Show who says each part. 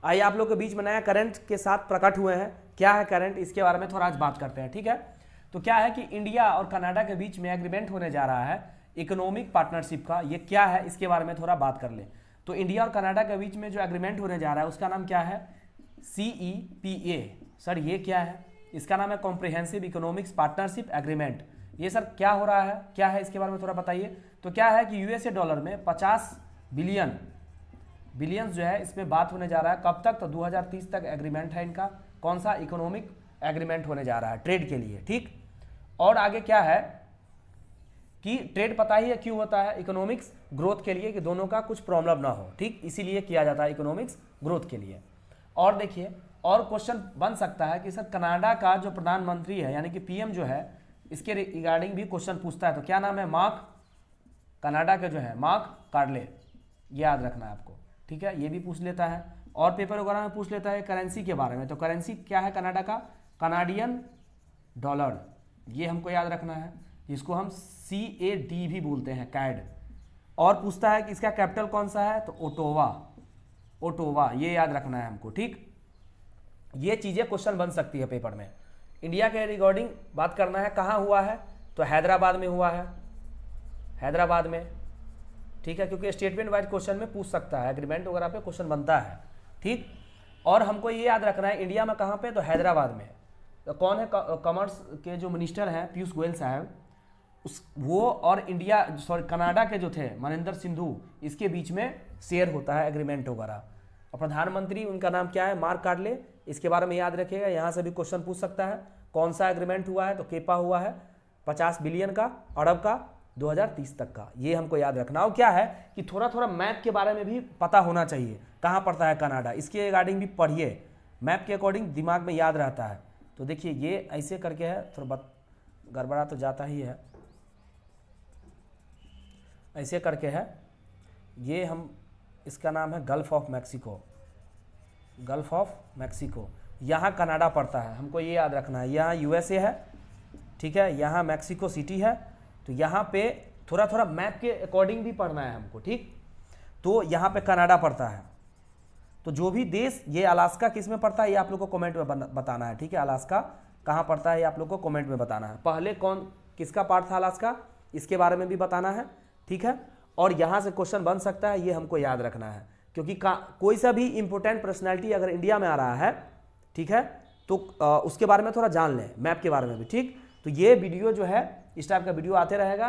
Speaker 1: आइए आप लोग के बीच में नया करंट के साथ प्रकट हुए हैं। क्या है करंट, इसके बारे में थोड़ा आज बात करते हैं, ठीक है। तो क्या है कि इंडिया और कनाडा के बीच में एग्रीमेंट होने जा रहा है इकोनॉमिक पार्टनरशिप का। ये क्या है इसके बारे में थोड़ा बात कर ले। तो इंडिया और कनाडा के बीच में जो एग्रीमेंट होने जा रहा है उसका नाम क्या है, CEPA। सर ये क्या है, इसका नाम है कॉम्प्रिहेंसिव इकोनॉमिक्स पार्टनरशिप एग्रीमेंट। ये सर क्या हो रहा है, क्या है इसके बारे में थोड़ा बताइए। तो क्या है कि यूएसए डॉलर में 50 बिलियन जो है इसमें बात होने जा रहा है। कब तक, तो 2030 तक एग्रीमेंट है इनका। कौन सा, इकोनॉमिक एग्रीमेंट होने जा रहा है ट्रेड के लिए, ठीक। और आगे क्या है कि ट्रेड पता ही है क्यों होता है, इकोनॉमिक्स ग्रोथ के लिए, कि दोनों का कुछ प्रॉब्लम ना हो, ठीक, इसीलिए किया जाता है इकोनॉमिक्स ग्रोथ के लिए। और देखिए और क्वेश्चन बन सकता है कि सर कनाडा का जो प्रधानमंत्री है यानी कि PM जो है, इसके रिगार्डिंग भी क्वेश्चन पूछता है। तो क्या नाम है, मार्क, कनाडा के जो है मार्क कार्ले, याद रखना है आपको, ठीक है। ये भी पूछ लेता है और पेपर वगैरह में पूछ लेता है करेंसी के बारे में। तो करेंसी क्या है कनाडा का, कनाडियन डॉलर, ये हमको याद रखना है, जिसको हम CAD भी बोलते हैं, कैड। और पूछता है कि इसका कैपिटल कौन सा है, तो ओटोवा, ये याद रखना है हमको, ठीक। ये चीजें क्वेश्चन बन सकती है पेपर में। इंडिया के रिगार्डिंग बात करना है, कहाँ हुआ है, तो हैदराबाद में हुआ है, हैदराबाद में, ठीक है, क्योंकि स्टेटमेंट वाइज क्वेश्चन में पूछ सकता है, एग्रीमेंट वगैरह पे क्वेश्चन बनता है, ठीक। और हमको ये याद रखना है इंडिया में कहाँ पे, तो हैदराबाद में। तो कौन है, कॉमर्स के जो मिनिस्टर हैं पीयूष गोयल साहब, वो और इंडिया कनाडा के जो थे मनिंदर सिंधु, इसके बीच में शेयर होता है एग्रीमेंट वगैरह। और प्रधानमंत्री उनका नाम क्या है, मार्क कार्ले, इसके बारे में याद रखिएगा। यहाँ से भी क्वेश्चन पूछ सकता है कौन सा एग्रीमेंट हुआ है, तो केपा हुआ है 50 बिलियन का, अरब का, 2030 तक का, ये हमको याद रखना। और क्या है कि थोड़ा थोड़ा मैप के बारे में भी पता होना चाहिए, कहाँ पड़ता है कनाडा, इसके रिगार्डिंग भी पढ़िए, मैप के अकॉर्डिंग दिमाग में याद रहता है। तो देखिए ये ऐसे करके है, थोड़ा गड़बड़ा तो जाता ही है, ऐसे करके है ये, हम इसका नाम है gulf of Mexico, gulf of Mexico, यहाँ कनाडा पड़ता है, हमको ये याद रखना है। यहाँ USA है, ठीक है, यहाँ मैक्सिको सिटी है। तो यहाँ पे थोड़ा थोड़ा मैप के अकॉर्डिंग भी पढ़ना है हमको, ठीक। तो यहाँ पे कनाडा पड़ता है। तो जो भी देश, ये अलास्का किस में पड़ता है ये आप लोग को कमेंट में बताना है, ठीक है। अलास्का कहाँ पड़ता है ये आप लोग को कमेंट में बताना है। पहले कौन किसका पार्ट था अलास्का, इसके बारे में भी बताना है, ठीक है। और यहाँ से क्वेश्चन बन सकता है, ये हमको याद रखना है, क्योंकि कोई सा भी इंपॉर्टेंट पर्सनैलिटी अगर इंडिया में आ रहा है, ठीक है, तो उसके बारे में थोड़ा जान लें, मैप के बारे में भी, ठीक। तो ये वीडियो जो है इस टाइप का वीडियो आते रहेगा।